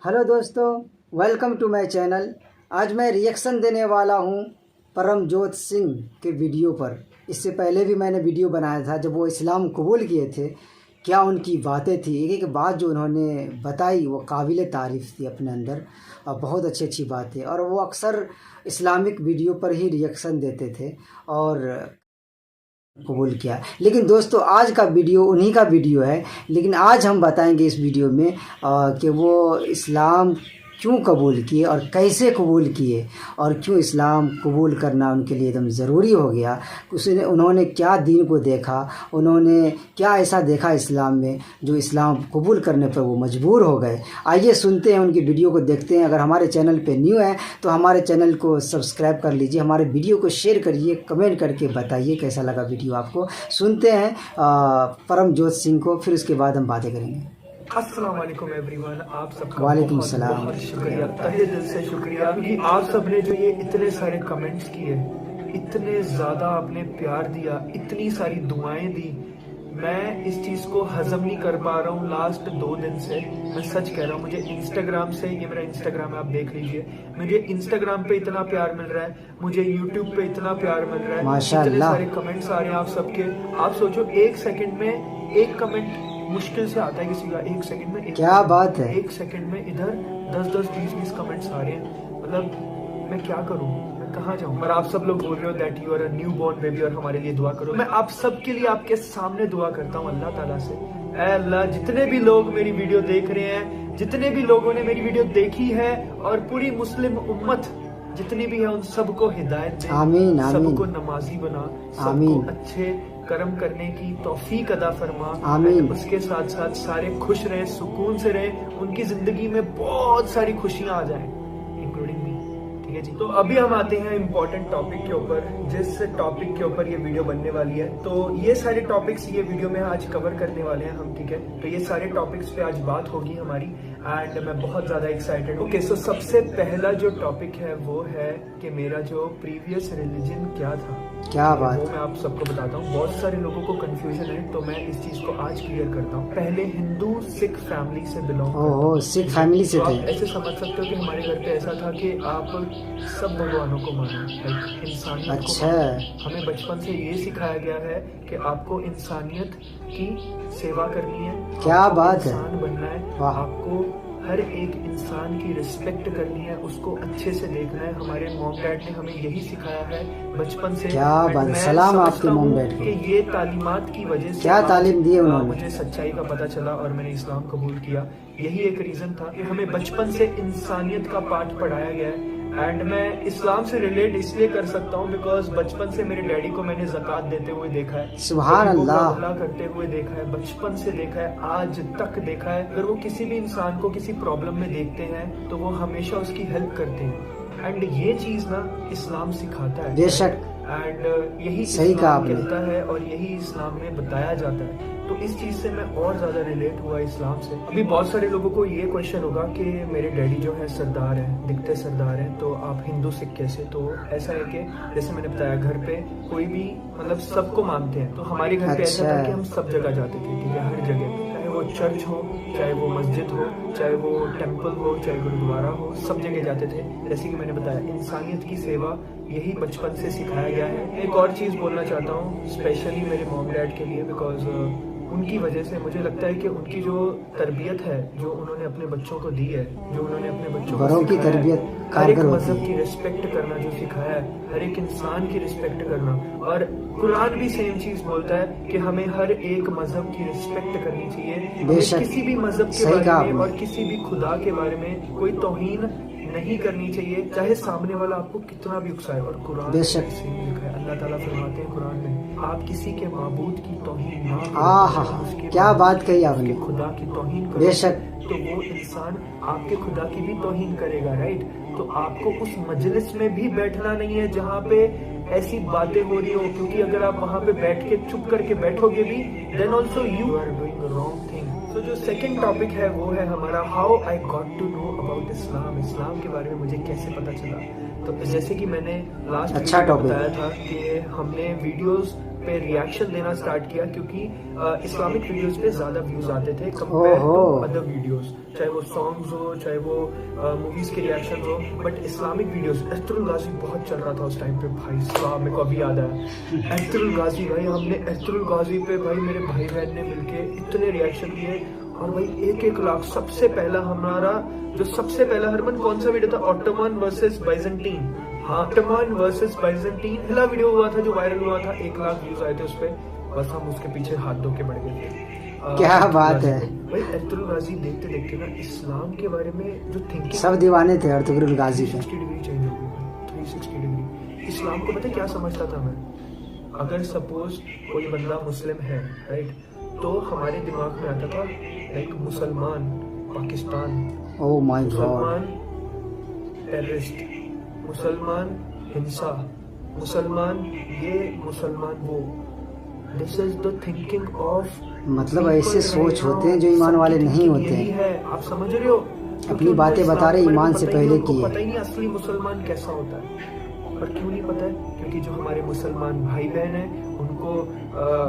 Hello दोस्तों, welcome to my channel. आज मैं रिएक्शन देने वाला हूं परमजोत सिंह के वीडियो पर। इससे पहले भी मैंने वीडियो बनाया था जब वो इस्लाम कबूल किए थे। क्या उनकी बातें थी, एक एक बात जो उन्होंने बताई वो काबिल तारीफ़ थी अपने अंदर, और बहुत अच्छी अच्छी बातें। और वो अक्सर इस्लामिक वीडियो पर ही रिएक्शन देते थे और कबूल किया। लेकिन दोस्तों, आज का वीडियो उन्हीं का वीडियो है। लेकिन आज हम बताएंगे इस वीडियो में कि वो इस्लाम क्यों कबूल किए और कैसे कबूल किए, और क्यों इस्लाम कबूल करना उनके लिए एकदम ज़रूरी हो गया। उन्होंने क्या दीन को देखा, उन्होंने क्या ऐसा देखा इस्लाम में जो इस्लाम कबूल करने पर वो मजबूर हो गए। आइए सुनते हैं, उनकी वीडियो को देखते हैं। अगर हमारे चैनल पे न्यू है तो हमारे चैनल को सब्सक्राइब कर लीजिए, हमारे वीडियो को शेयर करिए, कमेंट करके बताइए कैसा लगा वीडियो आपको। सुनते हैं परमजोत सिंह को, फिर उसके बाद हम बातें करेंगे। अस्सलाम वालेकुम एवरीवन, आप सबका वालेकुम बहुत सलाम। बहुत शुक्रिया, तहे दिल से शुक्रिया कि आप सबने जो ये इतने सारे कमेंट्स किए, इतने ज़्यादा आपने प्यार दिया, इतनी सारी दुआएं दी। मैं इस चीज़ को हजम नहीं कर पा रहा हूँ लास्ट 2 दिन से। मैं सच कह रहा हूँ, मुझे इंस्टाग्राम से, ये मेरा इंस्टाग्राम है, आप देख लीजिए, मुझे इंस्टाग्राम पे इतना प्यार मिल रहा है, मुझे यूट्यूब पे इतना प्यार मिल रहा है, इतने सारे कमेंट्स आ रहे हैं आप सबके। आप सोचो, 1 सेकंड में 1 कमेंट मुश्किल से आता है किसी का, 1 सेकंड में क्या बात है। 1 सेकंड में इधर 10-10, 20-20 कमेंट्स आ रहे हैं। मतलब मैं क्या करूं, मैं कहाँ जाऊं। पर आप सब लोग बोल रहे हो that you are a newborn baby और हमारे लिए दुआ करो। मैं आप सब के लिए आपके सामने दुआ करता हूँ अल्लाह ताला से। ऐ अल्लाह, जितने भी लोग मेरी वीडियो देख रहे हैं, जितने भी लोगों ने मेरी वीडियो देखी है, और पूरी मुस्लिम उम्मत जितनी भी है, उन सबको हिदायत दे, आमीन आमीन, सबको नमाजी बना, सबको अच्छे कर्म करने की तौफीक अदा फरमा। आमीन। उसके साथ साथ सारे खुश रहे, सुकून से रहे, उनकी जिंदगी में बहुत सारी खुशियां आ जाएं, इंक्लूडिंग मी। ठीक है जी, तो अभी हम आते हैं इम्पोर्टेंट टॉपिक के ऊपर, जिस टॉपिक के ऊपर ये वीडियो बनने वाली है। तो ये सारे टॉपिक्स ये वीडियो में आज कवर करने वाले हैं हम, ठीक है। तो ये सारे टॉपिक्स पे आज बात होगी हमारी, एंड मैं बहुत ज्यादा एक्साइटेड हूँ। ओके, सो सबसे पहला जो टॉपिक है वो है कि मेरा जो प्रीवियस रिलीजन क्या था, क्या बात, वो मैं आप सबको बताता हूँ। बहुत सारे लोगों को कंफ्यूजन है, तो मैं इस चीज को आज क्लियर करता हूँ। पहले हिंदू सिख फैमिली से बिलोंग करता हूँ। सिख फैमिली से थे। ऐसे समझ सकते हो कि हमारे घर पे ऐसा था कि आप सब भगवानों को मानो, लाइक इंसानियत अच्छा, को। हमें बचपन से ये सिखाया गया है कि आपको इंसानियत की सेवा करनी है, क्या बात है, इंसान बनना है, आपको हर एक इंसान की रिस्पेक्ट करनी है, उसको अच्छे से देखना है। हमारे मॉम डैड ने हमें यही सिखाया है बचपन से। क्या बात, सलाम आपके मॉम डैड को। कि ये तालीमात की वजह से क्या तालीम दी उन्होंने, मुझे सच्चाई का पता चला और मैंने इस्लाम कबूल किया। यही एक रीजन था कि हमें बचपन से इंसानियत का पाठ पढ़ाया गया है। एंड मैं इस्लाम से रिलेट इसलिए कर सकता हूँ बिकॉज बचपन से मेरे डैडी को मैंने ज़कात देते हुए देखा है, सुभान अल्लाह करते हुए देखा है, बचपन से देखा है, आज तक देखा है। अगर वो किसी भी इंसान को किसी प्रॉब्लम में देखते हैं तो वो हमेशा उसकी हेल्प करते हैं। एंड ये चीज ना इस्लाम सिखाता है, बेशक, एंड यही सही कहा कहता है और यही इस्लाम में बताया जाता है। तो इस चीज से मैं और ज्यादा रिलेट हुआ इस्लाम से। अभी बहुत सारे लोगों को ये क्वेश्चन होगा कि मेरे डैडी जो है सरदार हैं, दिखते सरदार हैं, तो आप हिंदू सिख कैसे? तो ऐसा है कि जैसे मैंने बताया, घर पे कोई भी मतलब सबको मानते हैं, तो हमारे घर पे ऐसा था कि हम सब जगह जाते थे, ठीक है, हर जगह, चाहे वो चर्च हो, चाहे वो मस्जिद हो, चाहे वो टेम्पल हो, चाहे गुरुद्वारा हो, सब जगह जाते थे। जैसे कि मैंने बताया, इंसानियत की सेवा यही बचपन से सिखाया गया है। एक और चीज बोलना चाहता हूँ स्पेशली मेरे मॉम डैड के लिए, बिकॉज उनकी वजह से मुझे लगता है कि उनकी जो तरबियत है, जो उन्होंने अपने बच्चों को दी है, जो उन्होंने अपने बच्चों बड़ों की तरबियत हर एक मजहब की रिस्पेक्ट करना जो सिखाया है, हर एक इंसान की रिस्पेक्ट करना। और कुरान भी सेम चीज बोलता है कि हमें हर एक मजहब की रिस्पेक्ट करनी चाहिए। किसी भी मजहब के बारे में और किसी भी खुदा के बारे में कोई तौहीन नहीं करनी चाहिए, चाहे सामने वाला आपको कितना भी उकसाए। और कुरान में लिखा है, अल्लाह ताला फरमाते हैं कुरान में, आप किसी के माबूद की तौहीन ना करो। क्या बात कही आपने, खुदा की तौहीन करो, बेशक, तो वो इंसान आपके खुदा की भी तौहीन करेगा, राइट। तो आपको उस मजलिस में भी बैठना नहीं है जहाँ पे ऐसी बातें हो रही हो, क्योंकि अगर आप वहाँ पे बैठ के चुप करके बैठोगे भी, then also you are doing the wrong thing. तो जो सेकंड टॉपिक है वो है हमारा how I got to know about Islam, Islam के बारे में मुझे कैसे पता चला। तो जैसे कि मैंने लास्ट अच्छा बताया था कि हमने वीडियोस पे रिएक्शन देना स्टार्ट किया, क्योंकि इस्लामिक वीडियोस पे ज्यादा व्यूज आते थे कंपेयर टू अदर वीडियोस, चाहे वो सॉन्ग्स हो चाहे वो मूवीज के रिएक्शन हो। बट इस्लामिक वीडियोस, एस्तरुल गाजी बहुत चल रहा था उस टाइम पे भाई साहब, मेरे को अभी याद आया एस्तरुल गाजी भाई, हमने एस्तरुल गाजी पे भाई मेरे भाई बहन ने मिलके इतने रिएक्शन दिए, और भाई 1-1 लाख। सबसे पहला हमारा जो सबसे पहला हरमन कौन सा वीडियो था, ऑटोमन वर्सेस बाइजेंटीन, हाँ ऑटोमन वर्सेस बाइजेंटीन पहला वीडियो हुआ था जो वायरल हुआ था, 1 लाख व्यूज आए थे उस पे, बस हम उसके पीछे हाथ धो के बढ़ गए थे। क्या बात है भाई एर्तुगरुल गाजी देखते देखते ना इस्लाम के बारे में जो थिंकिंग, सब दीवाने थे एर्तुगरुल गाजी पे। 360 डिग्री चेंज हो गई, 360 डिग्री। इस्लाम को पता है क्या समझता था मैं, अगर सपोज कोई बंदा मुस्लिम है राइट, तो हमारे दिमाग में आता था लाइक मुसलमान पाकिस्तान, ओह माय गॉड, मुसलमान टेररिस्ट, मुसलमान हिंसा, मुसलमान ये मुसलमान वो। This is the thinking of, मतलब ऐसे सोच होते हैं जो ईमान वाले नहीं होते हैं। है, आप समझ रहे हो, अपनी बातें बता रहे ईमान से पहले की पता ही नहीं असली मुसलमान कैसा होता है। और क्यों नहीं पता है, क्योंकि जो हमारे मुसलमान भाई बहन हैं उनको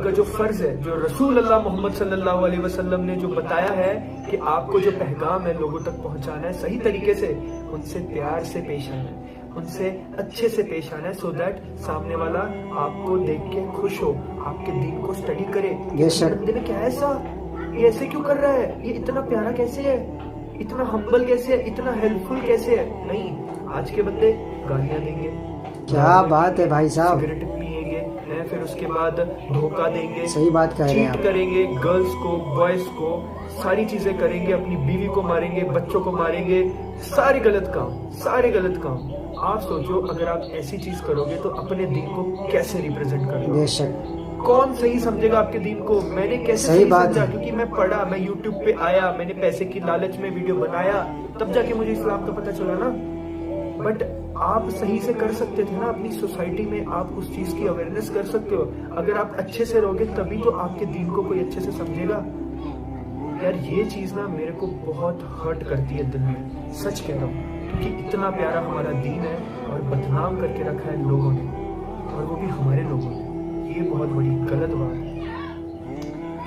का जो फर्ज है, जो रसूल अल्लाह मोहम्मद सल्लल्लाहु अलैहि वसल्लम ने जो बताया है कि आपको जो पैगाम है लोगों तक पहुंचाना है सही तरीके से, उनसे प्यार से पेश आना है, उनसे अच्छे से पेश आना है, सो दैट सामने वाला आपको देख के खुश हो, आपके दीन को स्टडी करे। बंदे में क्या है ऐसा, ये ऐसे क्यों कर रहा है, ये इतना प्यारा कैसे है, इतना हम्बल कैसे है, इतना हेल्पफुल कैसे है। नहीं, आज के बंदे गालियां देंगे, क्या बात है भाई साहब, सिगरेट पिएंगे, फिर उसके बाद धोखा देंगे, सही बात कह रहे हैं चीट आप। करेंगे, गर्ल्स को बॉयज को सारी चीजें करेंगे, अपनी बीवी को मारेंगे, बच्चों को मारेंगे, सारे गलत काम, सारे गलत काम। आप सोचो अगर आप ऐसी चीज करोगे तो अपने दीन को कैसे रिप्रेजेंट करोगे। बेशक, कौन सही समझेगा आपके दीन को। मैंने कैसे सही बात समझा, है। क्योंकि मैं पढ़ा, मैं यूट्यूब पे आया, मैंने पैसे की लालच में वीडियो बनाया, तब जाके मुझे इस्लाम का पता चला ना। बट आप सही से कर सकते थे ना, अपनी सोसाइटी में आप उस चीज की अवेयरनेस कर सकते हो। अगर आप अच्छे से रहोगे तभी तो आपके दीन को कोई अच्छे से समझेगा। यार ये चीज ना मेरे को बहुत हर्ट करती है दिल में, सच कह रहा हूँ, क्योंकि इतना प्यारा हमारा दीन है और बदनाम करके रखा है लोगों ने, और वो भी हमारे लोगों ने। ये बहुत बड़ी गलत बात है,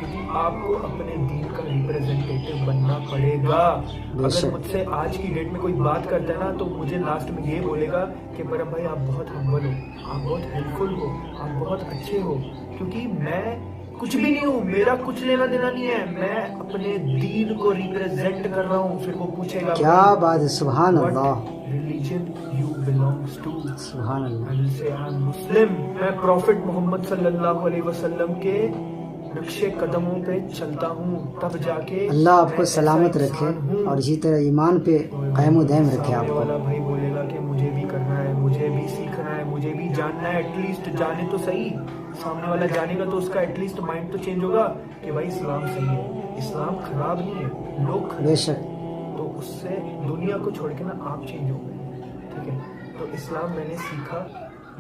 क्योंकि आपको अपने दीन का रिप्रेजेंटेटिव बनना पड़ेगा। अगर मुझसे आज की डेट में कोई बात करता है ना, तो मुझे लास्ट में ये बोलेगा कि परम भाई आप बहुत हम्बल हो, आप बहुत हेल्पफुल हो, आप बहुत अच्छे हो, क्योंकि मैं कुछ भी नहीं हूँ, मेरा कुछ लेना देना नहीं है, मैं अपने दीन को रिप्रेजेंट कर रहा हूँ। फिर वो पूछेगा क्या बात है, सुभान अल्लाह, रिलीजन यू बिलोंग्स टू, सुभान अल्लाह। I will say I am मुस्लिम। मैं प्रॉफिट मोहम्मद सल्लल्लाहु अलैहि वसल्लम के नक्शे कदमों पे चलता हूँ, तब जाके अल्लाह आपको सलामत रखे और इसी तरह ईमान पे कायम दायम रखे सामने आपको। वाला भाई बोलेगा कि मुझे भी करना है, मुझे भी सीखना है, मुझे भी जानना है, एटलीस्ट जाने तो सही। सामने वाला जानेगा तो उसका एटलीस्ट माइंड तो चेंज होगा कि भाई इस्लाम सही है, इस्लाम खराब नहीं है, लोग खराब। बेशक, तो उससे दुनिया को छोड़ के ना आप चेंज हो गए, ठीक है। तो इस्लाम मैंने सीखा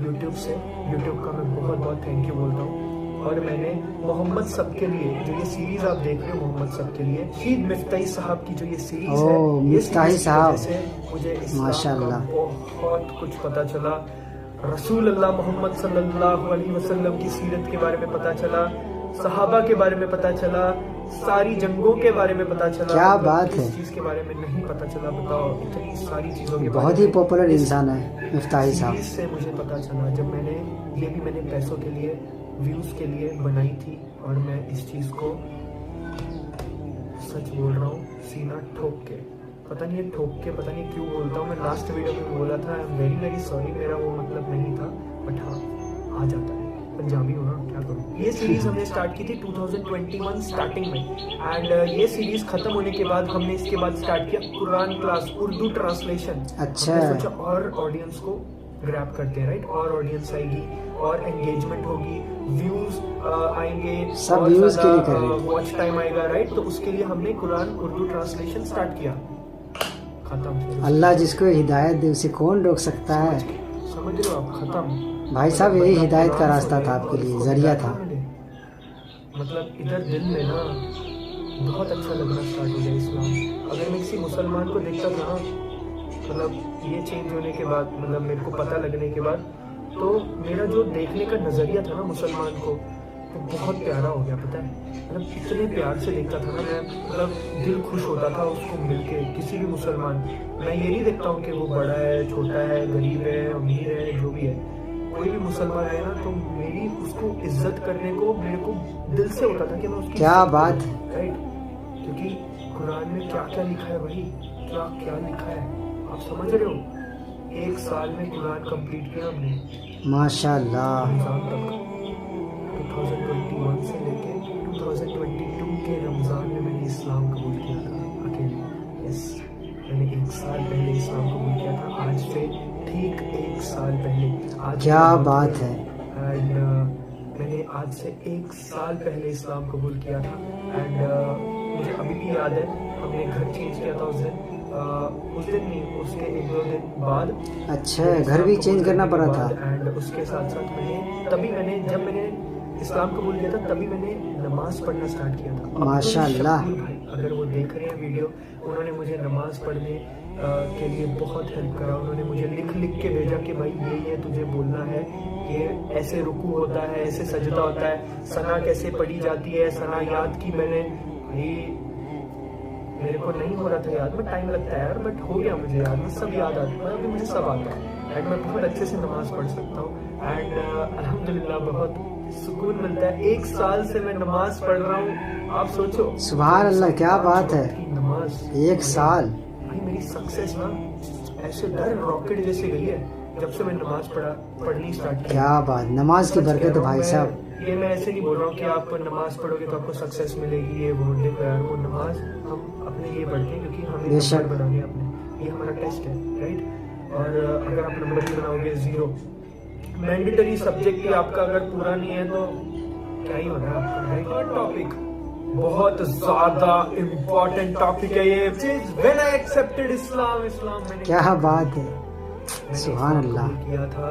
यूट्यूब से, यूट्यूब का मैं बहुत बहुत थैंक यू बोलता हूँ। और मैंने मोहम्मद सब के लिए जो ये सीरीज आप देख रहे हो, मोहम्मद सब के लिए, शीद मिफ्ताही साहब की जो ये सीरीज है, ये मिफ्ताही साहब, मुझे इस्लाम माशाअल्लाह का बहुत कुछ पता चला। रसूल अल्लाह मोहम्मद सल्लल्लाहु अलैहि वसल्लम की सीरत के बारे में पता चला, सहाबा के बारे में पता चला, सारी जंगों के बारे में पता चला। क्या बात है, इस चीज के बारे में नहीं पता चला, बताओ, इतनी सारी चीजों के बहुत ही पॉपुलर इंसान है मिफ्ताही साहब। इससे मुझे पता चला, जब मैंने ये भी मैंने पैसों के लिए, व्यूज के लिए बनाई थी, और मैं इस चीज को सच बोल रहा हूँ, सीना ठोक के, पता नहीं ठोक के पता नहीं क्यों बोलता हूँ। मैं लास्ट वीडियो में बोला था, I am very very sorry, मेरा वो मतलब नहीं था, बट हाँ आ जाता है, पंजाबी हो ना, क्या करूँ। ये सीरीज हमने स्टार्ट की थी 2021 स्टार्टिंग में, एंड ये सीरीज खत्म होने के बाद हमने इसके बाद स्टार्ट किया कुरान क्लास, उर्दू ट्रांसलेशन। अच्छा, हमने सोचा और ऑडियंस को ग्रैब करते हैं, राइट, और ऑडियंस आएगी और एंगेजमेंट होगी, व्यूज आएंगे, सब व्यूज के लिए कर रहे हैं, वॉच टाइम आएगा, राइट। तो उसके लिए हमने कुरान उर्दू ट्रांसलेशन स्टार्ट किया, खत्म। अल्लाह जिसको हिदायत दे उसे कौन रोक सकता है। समझ रहे हो आप, खत्म। भाई साहब यही हिदायत का रास्ता था आपके लिए, जरिया था। मतलब इधर दिल में ना बहुत अच्छा लगना स्टार्ट हो गया इस्लाम। अगर मैं किसी मुसलमान को देखता था ना, मतलब ये चेंज होने के बाद, मतलब मेरे को पता लगने के बाद, तो मेरा जो देखने का नज़रिया था ना मुसलमान को, वो बहुत प्यारा हो गया, पता है। मतलब इतने प्यार से देखता था ना मैं, मतलब दिल खुश होता था उसको मिलके। किसी भी मुसलमान, मैं ये नहीं देखता हूँ कि वो बड़ा है, छोटा है, गरीब है, अमीर है, जो भी है, कोई भी मुसलमान है ना, तो मेरी उसको इज्जत करने को मेरे को दिल से होता था कि मैं उसकी क्या इज्जत बात करूं, राइट। क्योंकि कुरान में क्या क्या लिखा है भाई, क्या क्या लिखा है, आप समझ रहे हो। 1 साल में कुरान कंप्लीट किया हमने, माशाल्लाह। रमजान तक। 2021 से लेके 2022 के रमजान में मैंने इस्लाम कबूल किया था अकेले। यस, मैंने 1 साल पहले इस्लाम कबूल किया था, आज से ठीक 1 साल पहले। आज क्या मेरा बात birthday है। एंड मैंने आज से 1 साल पहले इस्लाम कबूल किया था। एंड मुझे अभी भी याद है, हमने घर चेंज किया था उस दिन नहीं, उसके 1-2 दिन बाद। अच्छा, घर भी चेंज करना पड़ा था। एंड उसके साथ साथ जब मैंने इस्लाम कबूल किया था, तभी मैंने नमाज पढ़ना स्टार्ट किया था। अब्दुल माशाल्लाह। शक्ूर भाई, अगर वो देख रहे हैं वीडियो, उन्होंने मुझे नमाज पढ़ने के लिए बहुत हेल्प करा। उन्होंने मुझे लिख लिख के भेजा कि भाई ये तुझे बोलना है, ये ऐसे रुकू होता है, ऐसे सजदा होता है, सना कैसे पढ़ी जाती है, सना याद की मैंने। भाई मेरे को नहीं हो रहा था याद में, टाइम लगता है यार, बट हो गया मुझे याद में, सब याद आता है, अभी मुझे सब आता है एंड मैं बहुत अच्छे से नमाज पढ़ सकता हूँ। एंड अल्हम्दुलिल्लाह बहुत सुकून मिलता है। 1 साल से मैं नमाज पढ़ रहा हूँ, आप सोचो। सुभान अल्लाह, क्या बात है। नमाज 1 साल। भाई मेरी सक्सेस ना ऐसे डर रॉकेट जैसे गई है जब से मैं नमाज पढ़नी स्टार्ट की। क्या बात, नमाज की बरकत है भाई साहब। ये मैं ऐसे नहीं बोल रहा हूँ कि आप नमाज पढ़ोगे तो आपको सक्सेस मिलेगी, ये वो। देखो यार, वो नमाज हम अपने लिए पढ़ते हैं क्योंकि हमें नंबर बनाने हैं अपने, ये हमारा टेस्ट है, राइट। और अगर आप नंबर नहीं बनाओगे 0, मैंडेटरी सब्जेक्ट ही आपका अगर पूरा नहीं है तो क्या ही होगा आपका, राइट। टॉपिक बहुत ज्यादा इम्पोर्टेंट टॉपिक है ये। व्हेन आई एक्सेप्टेड इस्लाम, मैंने क्या बात है, सुभान अल्लाह। किया था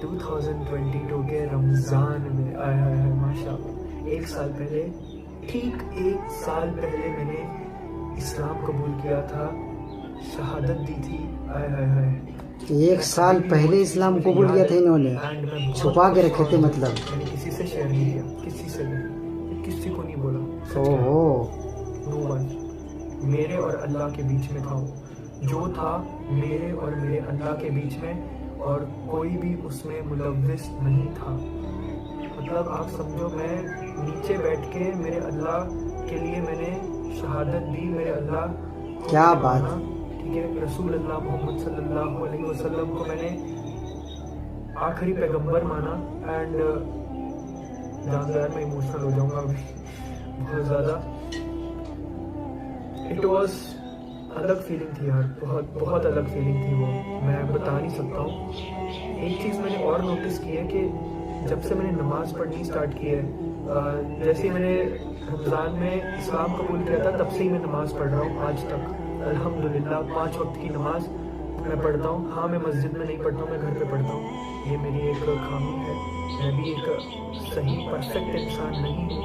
2022 के रमजान में। आय हाय हाय माशाल्लाह, 1 साल पहले, ठीक 1 साल पहले मैंने इस्लाम कबूल किया था, शहादत दी थी। आय हाय हाय, 1 साल पहले इस्लाम कबूल किया था इन्होंने, छुपा के रखे थे मतलब। मैंने किसी से शेयर नहीं किया, किसी से नहीं, किसी को नहीं बोला। ओहो, नो वन, मेरे और अल्लाह के बीच में था वो, जो था मेरे और मेरे अल्लाह के बीच में, और कोई भी उसमें मुलव्विस नहीं था। मतलब आप समझो, मैं नीचे बैठ के मेरे अल्लाह के लिए मैंने शहादत दी, मेरे अल्लाह को क्या बात। माना, ठीक है। रसूल अल्लाह मोहम्मद सल्लल्लाहु अलैहि वसल्लम को मैंने आखिरी पैगंबर माना। एंड जान यार, मैं इमोशनल हो जाऊंगा अभी बहुत ज़्यादा। इट वॉज अलग फीलिंग थी यार, बहुत बहुत अलग फीलिंग थी वो, मैं बता नहीं सकता हूँ। एक चीज़ मैंने और नोटिस की है कि जब से मैंने नमाज़ पढ़नी स्टार्ट की है, जैसे ही मैंने रमज़ान में इस्लाम कबूल किया था, तब से ही मैं नमाज़ पढ़ रहा हूँ आज तक अल्हम्दुलिल्लाह। 5 वक्त की नमाज मैं पढ़ता हूँ। हाँ, मैं मस्जिद में नहीं पढ़ता हूँ, मैं घर पे पढ़ता हूँ। ये मेरी एक खामी है, मैं भी एक सही परफेक्ट इंसान नहीं हूँ,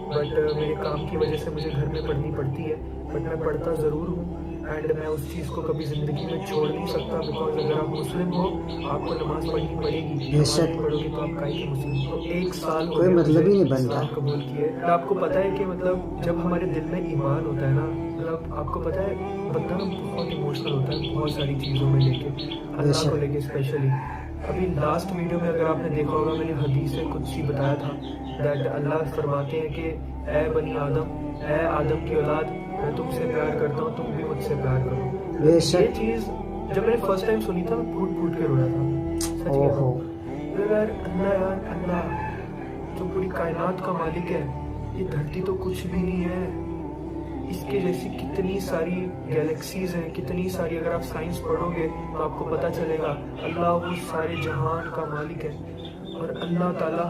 बट मेरे काम की वजह से मुझे घर में पढ़नी पड़ती है, बट मैं पढ़ता ज़रूर हूँ। एंड मैं उस चीज़ को कभी ज़िंदगी में छोड़ नहीं सकता, बिकॉज अगर आप मुस्लिम हो, आपको नमाज़ पढ़नी पड़ेगी। नमाज़ नहीं पढ़ोगे तो आप काहे के मुस्लिम हो। तो 1 साल कोई मतलब ही नहीं बनता। कबूल किए। आपको पता है कि मतलब जब हमारे दिल में ईमान होता है ना, मतलब आपको पता है बंदा ना बहुत इमोशनल होता है बहुत सारी चीज़ों में लेके, अल्लाह को लेके स्पेशली। अभी लास्ट वीडियो में अगर आपने देखा होगा, मैंने हदीस कुदसी बताया था दैट अल्लाह फरमाते हैं कि ए बनी आदम, ए आदम की औलाद, मैं तुमसे प्यार करता हूँ, तुम भी मुझसे प्यार करो। ये चीज़ जब मैंने फर्स्ट टाइम सुनी था, फूट फूट के रोया था, सच कह रहा हूँ यार। अल्लाह जो पूरी कायनात का मालिक है, ये धरती तो कुछ भी नहीं है, इसके जैसी कितनी सारी गैलेक्सीज हैं, कितनी सारी। अगर आप साइंस पढ़ोगे तो आपको पता चलेगा अल्लाह वो सारे जहान का मालिक है। और अल्लाह ताला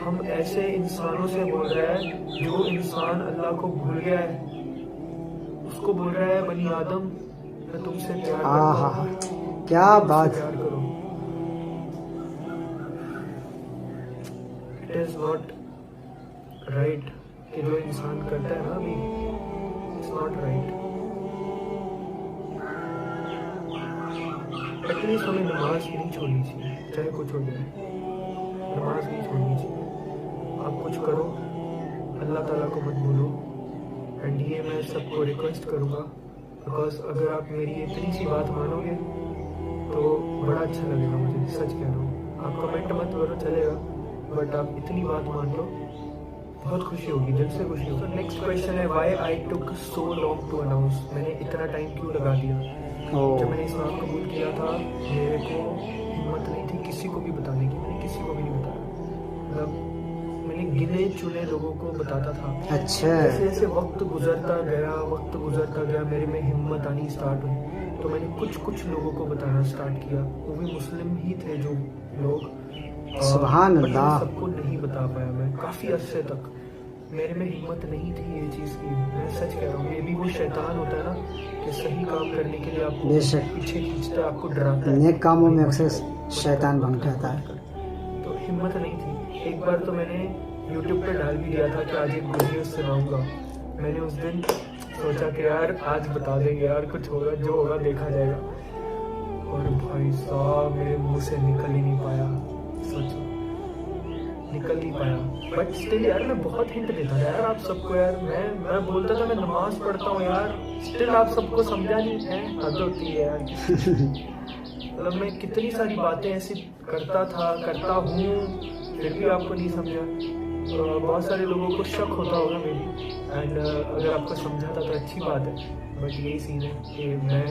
हम ऐसे इंसानों से बोल रहा है, जो इंसान अल्लाह को भूल गया है, उसको बोल रहा है बनी आदम, मैं तुमसे प्यार करता हूं, क्या बात। प्यार करो। इट इज नॉट राइट कि जो इंसान करता है ना अभी, इट्स नॉट राइट। एटलीस्ट हमें नमाज नहीं छोड़नी चाहिए, चाहे कुछ हो जाए, नमाज नहीं छोड़नी चाहिए। आप कुछ करो, अल्लाह ताला को मत भूलो। एंड ये मैं सबको रिक्वेस्ट करूँगा, बिकॉज अगर आप मेरी इतनी सी बात मानोगे तो बड़ा अच्छा लगेगा मुझे, सच कह रहा हूँ। आप कमेंट मत करो चलेगा, बट आप इतनी बात मान लो, बहुत खुशी होगी, दिल से खुशी होगी। तो नेक्स्ट क्वेश्चन है, why I took so long to announce, मैंने इतना टाइम क्यों लगा दिया। जब मैंने इस्लाम कबूल किया था, मेरे को हिम्मत नहीं थी किसी को भी बताने की, मैंने किसी को भी नहीं बताया, मतलब मैंने गिने चुने लोगों को बताता था। अच्छा। जैसे जैसे वक्त गुजरता गया मेरे में हिम्मत आनी स्टार्ट हुई, तो मैंने कुछ लोगों को बताना स्टार्ट किया, वो भी मुस्लिम ही थे जो लोग। सुभान अल्लाह। सबको नहीं बता पाया मैं, काफ़ी अरसे तक मेरे में हिम्मत नहीं थी ये चीज़ की, मैं सच कह रहा हूँ। ये भी वो शैतान होता है ना कि सही काम करने के लिए आपको पीछे खींचता है, आपको डराता है। नेक कामों में अक्सर शैतान भटकाता है। तो हिम्मत नहीं थी। एक बार तो मैंने YouTube पे डाल भी दिया था कि आज एक वीडियो सुनाऊंगा। मैंने उस दिन सोचा कि यार आज बता देंगे यार, कुछ होगा, जो होगा देखा जाएगा। और भाई साहब मेरे मुंह से निकल ही नहीं पाया, सोचो निकल नहीं पाया। बट स्टिल यार मैं बहुत हिंट देता था यार आप सबको, यार मैं बोलता था मैं नमाज पढ़ता हूँ यार, स्टिल आप सबको समझा नहीं है, हद होती है यार। मतलब मैं कितनी सारी बातें ऐसी करता हूँ, फिर भी आपको नहीं समझा। बहुत सारे लोगों को शक होता होगा मेरी, एंड अगर आपको समझाता तो अच्छी बात है। बट यही सीन है कि मैं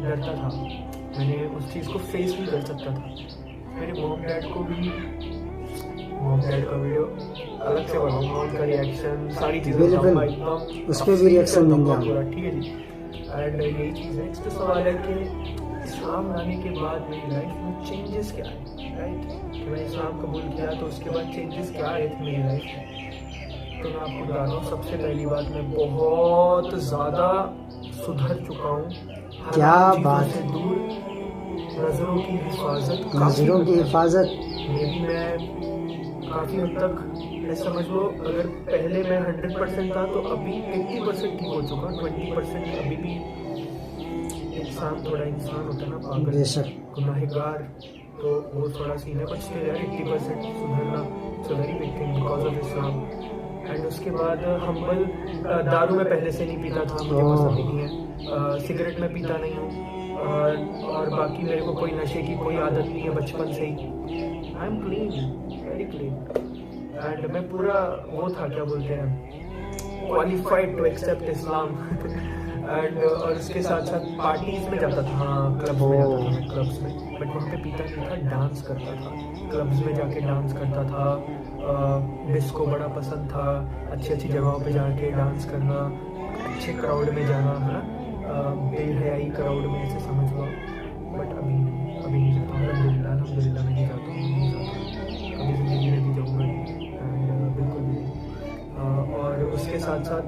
डरता था, मैंने उस चीज़ को फेस नहीं कर सकता था। मेरे मॉम डैड का वीडियो अलग से बनाऊंगा, उनका रिएक्शन, सारी चीज़ें उस पर भी रिएक्शन दूंगा, ठीक है जी। एंड यही चीज़ है। इसका सवाल है कि इस्लाम लाने के बाद मेरी लाइफ में चेंजेस क्या है, राइट? कि मैंने इस्लाम कबूल किया तो उसके बाद चेंजेस क्या आए थे मेरी लाइफ में। तो मैं आपको बता दूँ, सबसे पहली बात, मैं बहुत ज़्यादा सुधर चुका हूँ। क्या बात से दूर, नज़रों की हिफाजत में भी मैं काफ़ी हद तक ऐसा समझ लो, अगर पहले मैं 100% था तो अभी 80% ठीक हो चुका, 20% अभी भी। इंसान थोड़ा इंसान होता है ना, पागल, गुनाहगार, तो वो थोड़ा सीन है, बट यार 80% सुधर ही देखते हैं बिकॉज ऑफ इस्लाम। एंड उसके बाद हम्बल, दारू में पहले से नहीं पीता था, मुझे पसंद ही नहीं है, सिगरेट में पीता नहीं हूँ, और बाकी मेरे को कोई नशे की कोई आदत नहीं है बचपन से ही। I am clean, very clean. And मैं पूरा वो था, क्या बोलते हैं, qualified to accept Islam. And और उसके साथ साथ पार्टीज में जाता था, हाँ क्लब्स में जाता था मैं, क्लब्स में, बट वहाँ पे पीता नहीं था, डांस करता था, क्लब्स में जाके डांस करता था। डिस्को बड़ा पसंद था, अच्छी अच्छी जगहों पे जाके डांस करना, अच्छे क्राउड में जाना, है ना, बेहयाई क्राउड में, ऐसे समझ लो। बट अभी नहीं जाता हूँ, अल्हम्दुलिल्लाह मैं नहीं जाता हूँ, कभी ज़िंदगी में भी जाऊँगा बिल्कुल भी। और उसके साथ साथ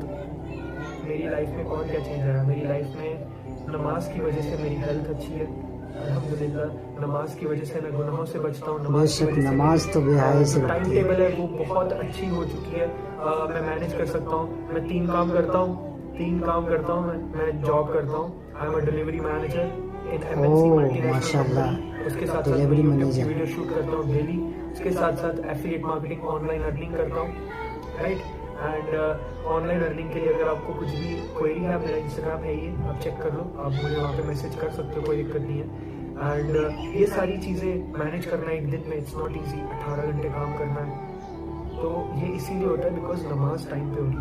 मेरी लाइफ में और क्या चेंज आया, मेरी लाइफ में नमाज की वजह से मेरी हेल्थ अच्छी है, अल्हम्दुलिल्लाह। नमाज की वजह से मैं गुनाहों से बचता हूँ, नमाज तो बेहाई से टाइम टेबल है वो बहुत अच्छी हो चुकी है, मैं मैनेज कर सकता हूँ। मैं 3 काम करता हूँ, मैं जॉब करता हूँ, I am a delivery manager in MNC multinational. उसके साथ साथ वीडियो शूट करता हूँ डेली, उसके साथ साथ एफिलिएट मार्केटिंग, ऑनलाइन अर्निंग करता हूँ, राइट। एंड ऑनलाइन अर्निंग के लिए अगर आपको कुछ भी क्वेरी है, मेरा इंस्टाग्राम है ये, आप चेक कर लो, आप मुझे वहाँ पे मैसेज कर सकते हो, कोई दिक्कत नहीं है। एंड ये सारी चीज़ें मैनेज करना एक दिन में, इट्स नॉट ईजी, 18 घंटे काम करना है, तो ये इसीलिए होता है बिकॉज नमाज टाइम पे हो रही है,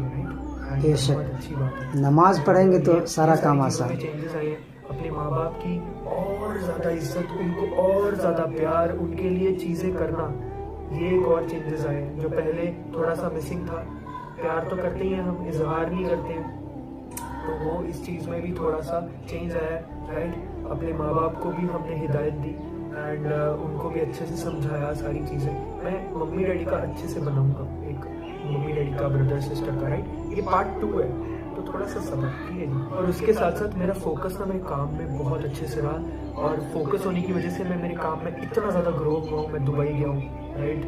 राइट। बहुत अच्छी बात है, नमाज पढ़ेंगे तो सारा काम आसान। चेंजेस आए हैं, अपने माँ बाप की और ज़्यादा इज्जत, उनको और ज़्यादा प्यार, उनके लिए चीज़ें करना, ये एक और चेंजेस आए हैं जो पहले थोड़ा सा मिसिंग था। प्यार तो करते ही हैं हम, इजहार नहीं करते हैं, तो वो इस चीज़ में भी थोड़ा सा चेंज आया, राइट। अपने माँ बाप को भी हमने हिदायत दी एंड उनको भी अच्छे से समझाया सारी चीज़ें। मैं मम्मी डैडी का अच्छे से बनाऊंगा, एक मम्मी डैडी का, ब्रदर सिस्टर का, राइट। ये पार्ट 2 है, तो थोड़ा सा सब्र, ठीक है जी। और उसके साथ साथ मेरा फोकस ना मेरे काम में बहुत अच्छे से रहा, और फोकस होने की वजह से मैं मेरे काम में इतना ज़्यादा ग्रो हुआ हूँ। मैं दुबई गया हूँ, राइट,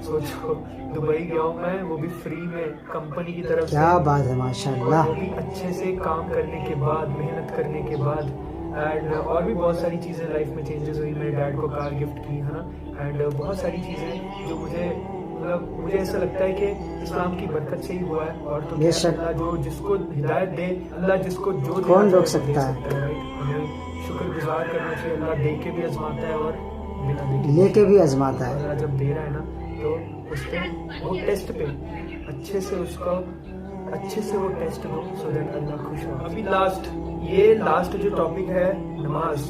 सोचो दुबई गया हूँ मैं, वो भी फ्री में, कंपनी की तरफ से। क्या बात है, माशाल्लाह। वो भी अच्छे से काम करने के बाद, मेहनत करने के बाद, एंड और भी बहुत सारी चीज़ें लाइफ में चेंजेस हुई। मेरे डैड को कार गिफ्ट की, है ना, एंड बहुत सारी चीज़ें जो मुझे ऐसा लगता है कि इस्लाम की बरकत से ही हुआ है। और तो अल्लाह जो जिसको हिदायत दे, अल्लाह जिसको जो कौन रोक सकता है। हमें शुक्रगुजार करना चाहिए। अल्लाह दे के भी आजमाता है और बिना देखे लेके भी आजमाता है। अल्लाह जब दे रहा है ना तो उस पर वो टेस्ट पे अच्छे से वो टेस्ट दो, सो दैट अल्लाह खुश हो। अभी लास्ट जो टॉपिक है नमाज,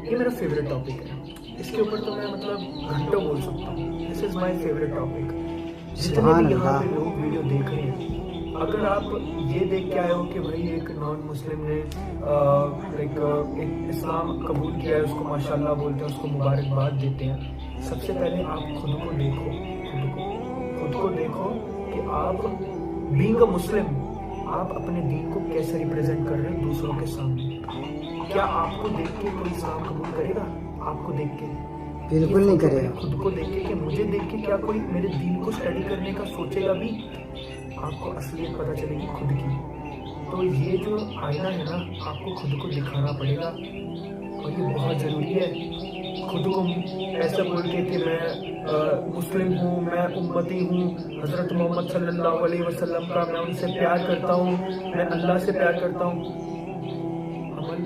ये मेरा फेवरेट टॉपिक है। इसके ऊपर तो मैं मतलब घंटों बोल सकता हूँ। This is my favourite topic. जितने भी यहाँ पे लोग वीडियो देख रहे हैं, अगर आप ये देख के आए हो कि भाई एक नॉन मुस्लिम ने एक इस्लाम कबूल किया है, उसको माशाल्लाह बोलते हैं, उसको मुबारकबाद देते हैं, सबसे पहले आप खुद को देखो कि आप बीइंग अ मुस्लिम आप अपने दीन को कैसे रिप्रेजेंट कर रहे हो दूसरों के सामने। क्या आपको देख के कोई इस्लाम कबूल करेगा? आपको देख के बिल्कुल नहीं करेगा। खुद को देख के, मुझे देख के क्या कोई मेरे दीन को स्टडी करने का सोचेगा भी? आपको असलियत पता चलेगी खुद की। तो ये जो आईना है ना, आपको खुद को दिखाना पड़ेगा और ये बहुत ज़रूरी है। खुद को ऐसा बोल के कि मैं मुस्लिम हूँ, मैं उम्मती हूँ, हज़रत मोहम्मद सल्लल्लाहु अलैहि वसल्लम का मैं उनसे प्यार करता हूँ, मैं अल्लाह से प्यार करता हूँ। अमल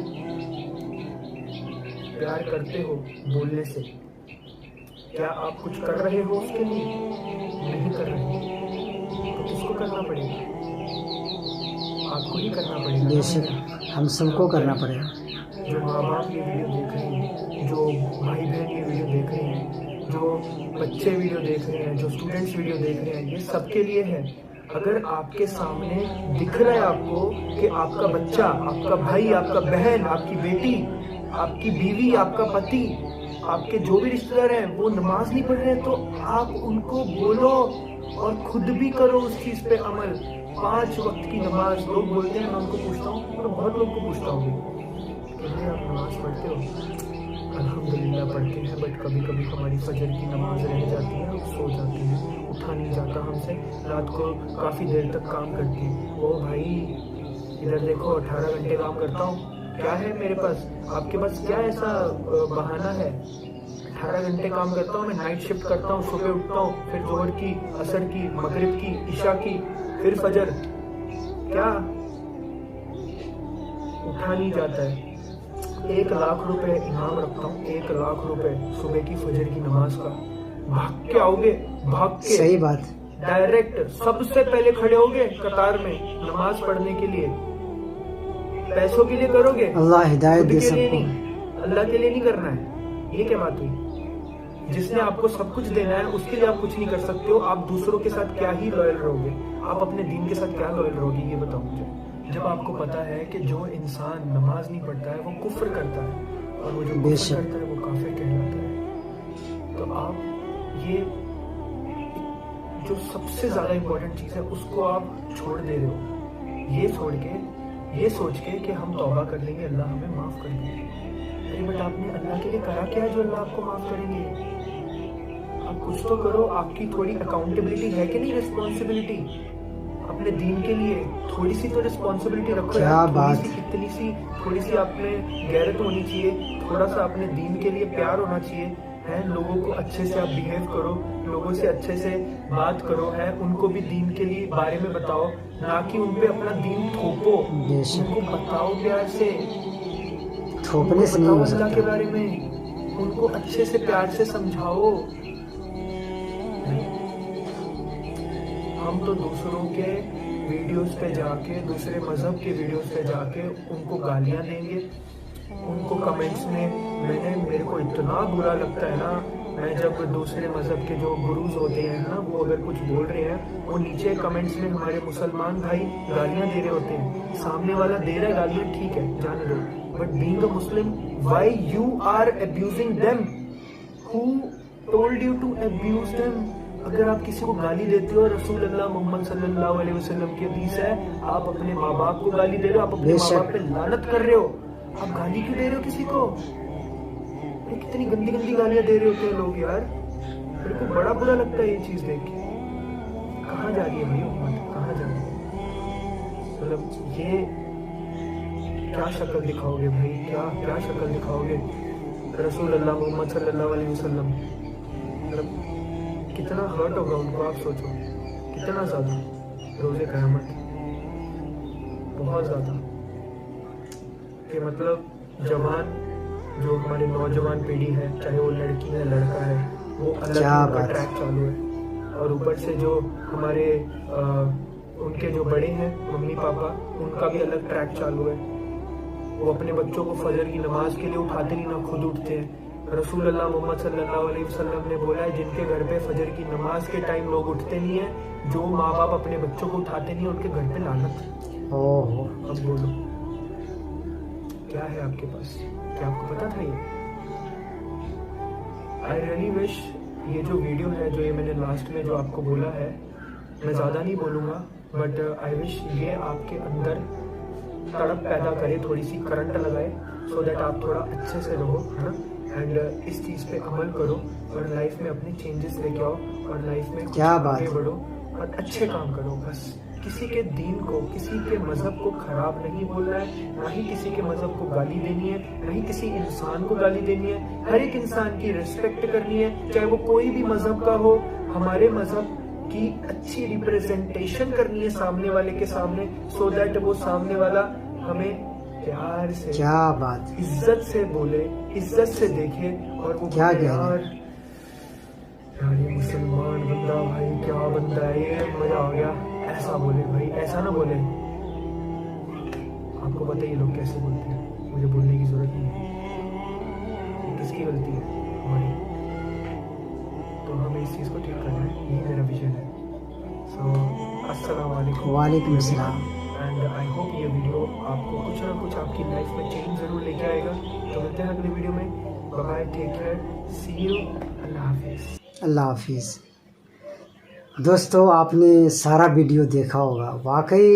प्यार करते हो बोलने से, क्या आप कुछ कर रहे हो उसके लिए? नहीं कर रहे, तो किसको करना पड़ेगा? आपको ही करना पड़ेगा। बेशक हम सबको करना पड़ेगा। जो माँ बाप ये वीडियो देख रहे हैं, जो भाई बहन ये वीडियो देख रहे हैं, जो बच्चे वीडियो देख रहे हैं, जो स्टूडेंट्स वीडियो देख रहे हैं, ये सबके लिए है। अगर आपके सामने दिख रहा है आपको कि आपका बच्चा, आपका भाई, आपका बहन, आपकी बेटी, आपकी बीवी, आपका पति, आपके जो भी रिश्तेदार हैं वो नमाज नहीं पढ़ रहे हैं, तो आप उनको बोलो और खुद भी करो उस चीज़ पे अमल। 5 वक्त की नमाज लोग बोलते हैं, मैं उनको पूछता हूँ, मैं बहुत लोग को पूछता हूँ कि आप नमाज पढ़ते हो? अल्हम्दुलिल्लाह पढ़ते हैं, बट कभी कभी हमारी फजर की नमाज रह जाती है, हम सो जाते हैं, उठा नहीं जाता हमसे, रात को काफ़ी देर तक काम करती है। ओ भाई इधर देखो, 18 घंटे काम करता हूँ, क्या है मेरे पास? आपके पास क्या ऐसा बहाना है? 18 घंटे काम करता हूँ, मैं नाइट शिफ्ट करता हूँ, सुबह उठता हूँ, फिर जोहर की, असर की, मगरिब की, इशा की, फिर फजर, क्या उठा नहीं जाता है? 1 लाख रुपए इनाम रखता हूँ, 1 लाख रुपए सुबह की फजर की नमाज का। भाग के आओगे, भाग के, सही बात, डायरेक्ट सबसे पहले खड़े होगे कतार में नमाज पढ़ने के लिए। पैसों के लिए करोगे, अल्लाह हिदायत दे खुद के लिए सबको। नहीं, अल्लाह के लिए नहीं करना है। ये क्या बात हुई? जिसने आपको सब कुछ देना है उसके लिए आप कुछ नहीं कर सकते हो। आप दूसरों के साथ क्या ही लॉयल रहोगे? आप अपने दीन के साथ क्या लॉयल रहोगे, ये बताओ मुझे। जब आपको पता है कि जो इंसान नमाज नहीं पढ़ता है वो कुफ्र करता है, और वो जो कुफ्र करता है वो काफिर कहलाता है, तो आप ये जो सबसे ज्यादा इम्पोर्टेंट चीज है उसको आप छोड़ दे रहे हो। ये सोच के कि हम तौबा कर लेंगे, अल्लाह हमें माफ कर देंगे। अरे बट आपने अल्लाह के लिए करा क्या है जो अल्लाह आपको माफ करेंगे? आप कुछ तो करो। आपकी थोड़ी अकाउंटेबिलिटी है कि नहीं, रिस्पॉन्सिबिलिटी अपने दीन के लिए थोड़ी सी तो रिस्पॉन्सिबिलिटी रखो। क्या बात, थोड़ी सी आप में गैरत होनी चाहिए, थोड़ा सा अपने दीन के लिए प्यार होना चाहिए, है। लोगों को अच्छे से आप बिहेव करो, लोगों से अच्छे से बात करो, है। उनको भी दीन के लिए बारे में बताओ, ना कि उन पे अपना दीन थोपो। उनको बताओ प्यार से, थोपने से नहीं हो अल्लाह के सकता। बारे में उनको अच्छे से प्यार से समझाओ। हम तो दूसरों के वीडियोस पे जाके, दूसरे मजहब के वीडियोस पे जाके उनको गालियां देंगे, उनको कमेंट्स में मेरे को इतना बुरा लगता है ना, मैं जब दूसरे मजहब के जो गुरुज होते हैं ना, वो अगर कुछ बोल रहे हैं, वो नीचे कमेंट्स में हमारे मुसलमान भाई गालियां दे रहे होते हैं। सामने वाला दे रहा है गालियां, ठीक है, जाने दो, but being a Muslim, why you are abusing them? Who told you to abuse them? अगर आप किसी को गाली देते हो, रसूल अल्लाह मोहम्मद सल्लल्लाहु अलैहि वसल्लम की हदीस है, आप अपने माँ बाप को गाली दे रहे हो, आप अपने माँ बाप पे लानत कर रहे हो, आप गाली क्यों दे रहे हो किसी को? कितनी गंदी गंदी गालियां दे रहे होते हैं लोग यार। मेरे को बड़ा बुरा लगता है ये चीज देख के। कहाँ जा रही है भाई उम्मत, कहाँ जा रही है? मतलब ये क्या शक्ल दिखाओगे भाई, क्या शक्ल दिखाओगे रसूल अल्लाह मोहम्मद सल्लल्लाहु अलैहि वसल्लम। मतलब कितना हर्ट होगा उनको, आप सोचो कितना ज़्यादा रोज़े क़यामत, बहुत ज़्यादा। कि मतलब जवान जो हमारे नौजवान पीढ़ी है, चाहे वो लड़की है लड़का है, वो अलग क्या उनका बात। ट्रैक चालू है। और ऊपर से जो हमारे उनके जो बड़े हैं मम्मी पापा, उनका भी अलग ट्रैक चालू है। वो अपने बच्चों को फजर की नमाज के लिए उठाते नहीं ना खुद उठते हैं। रसूल अल्लाह मोहम्मद सल्लल्लाहु अलैहि वसल्लम ने बोला है, जिनके घर पे फजर की नमाज के टाइम लोग उठते नहीं है, जो माँ बाप अपने बच्चों को उठाते नहीं है, उनके घर पे लानत। ओहो। अब बोलो क्या है आपके पास, क्या आपको पता था ये? आई रियली विश ये जो वीडियो है, जो ये मैंने लास्ट में जो आपको बोला है, मैं ज़्यादा नहीं बोलूँगा, बट आई विश ये आपके अंदर तड़प पैदा करे, थोड़ी सी करंट लगाए, सो दैट आप थोड़ा अच्छे से रहो, है ना। एंड इस चीज़ पे अमल करो और लाइफ में अपने चेंजेस लेके आओ और लाइफ में क्या कुछ बात आगे है। बढ़ो और अच्छे काम करो। बस किसी के दीन को, किसी के मजहब को खराब नहीं बोलना है, ना ही किसी के मजहब को गाली देनी है, ना ही किसी इंसान को गाली देनी है। हर एक इंसान की रिस्पेक्ट करनी है, चाहे वो कोई भी मजहब का हो। हमारे मजहब की अच्छी रिप्रेजेंटेशन करनी है सामने वाले के सामने, सो दैट वो सामने वाला हमें प्यार से, क्या बात। इज्जत से बोले, इज्जत से देखे और वो क्या बोले, कहना। यार ये मुसलमान बंदा भाई क्या बंदा है, ये मजा आ गया, ऐसा बोले भाई, ऐसा ना बोले। आपको पता है ये लोग कैसे बोलते हैं, मुझे बोलने की जरूरत नहीं है। ये किसकी गलती है? हमारी। तो हमें इस चीज़ को ठीक करना है, यही मेरा विजन है। सो अस्सलाम वालेकुम। वालेकुम सलाम। एंड आई होप ये वीडियो आपको कुछ ना कुछ आपकी लाइफ में चेंज जरूर लेके आएगा। तो मिलते हैं अगले वीडियो में। Bye bye, take care, see you, अल्लाह हाफिज़। अल्लाह हाफिज़। दोस्तों, आपने सारा वीडियो देखा होगा। वाकई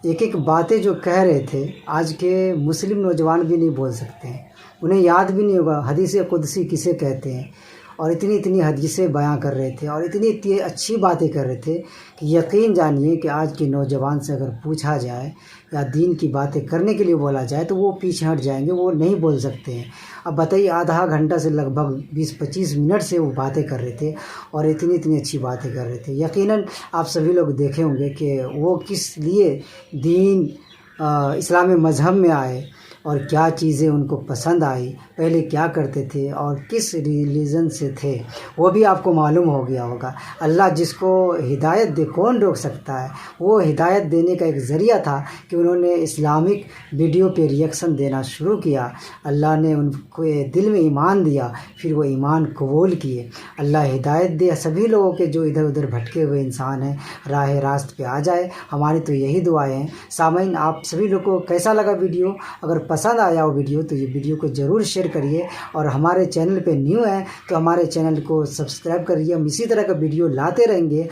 एक एक बातें जो कह रहे थे, आज के मुस्लिम नौजवान भी नहीं बोल सकते हैं, उन्हें याद भी नहीं होगा हदीस कुदसी किसे कहते हैं। और इतनी इतनी हदीसें बयां कर रहे थे और इतनी इतनी अच्छी बातें कर रहे थे कि यकीन जानिए कि आज के नौजवान से अगर पूछा जाए या दीन की बातें करने के लिए बोला जाए तो वो पीछे हट जाएंगे, वो नहीं बोल सकते हैं। अब बताइए, आधा घंटा से लगभग 20-25 मिनट से वो बातें कर रहे थे और इतनी इतनी अच्छी बातें कर रहे थे। यकीनन आप सभी लोग देखे होंगे कि वो किस लिए दीन इस्लामी मज़हब में आए और क्या चीज़ें उनको पसंद आई, पहले क्या करते थे और किस रिलीजन से थे, वो भी आपको मालूम हो गया होगा। अल्लाह जिसको हिदायत दे, कौन रोक सकता है। वो हिदायत देने का एक ज़रिया था कि उन्होंने इस्लामिक वीडियो पे रिएक्शन देना शुरू किया। अल्लाह ने उनको दिल में ईमान दिया, फिर वो ईमान कबूल किए। अल्लाह हिदायत दे सभी लोगों के जो इधर उधर भटके हुए इंसान हैं, राह रास्त पे आ जाए। हमारी तो यही दुआएं हैं। सामईन, आप सभी लोगों को कैसा लगा वीडियो? अगर पसंद आया वो वीडियो तो ये वीडियो को ज़रूर शेयर करिए और हमारे चैनल पे न्यू है तो हमारे चैनल को सब्सक्राइब करिए। हम इसी तरह का वीडियो लाते रहेंगे।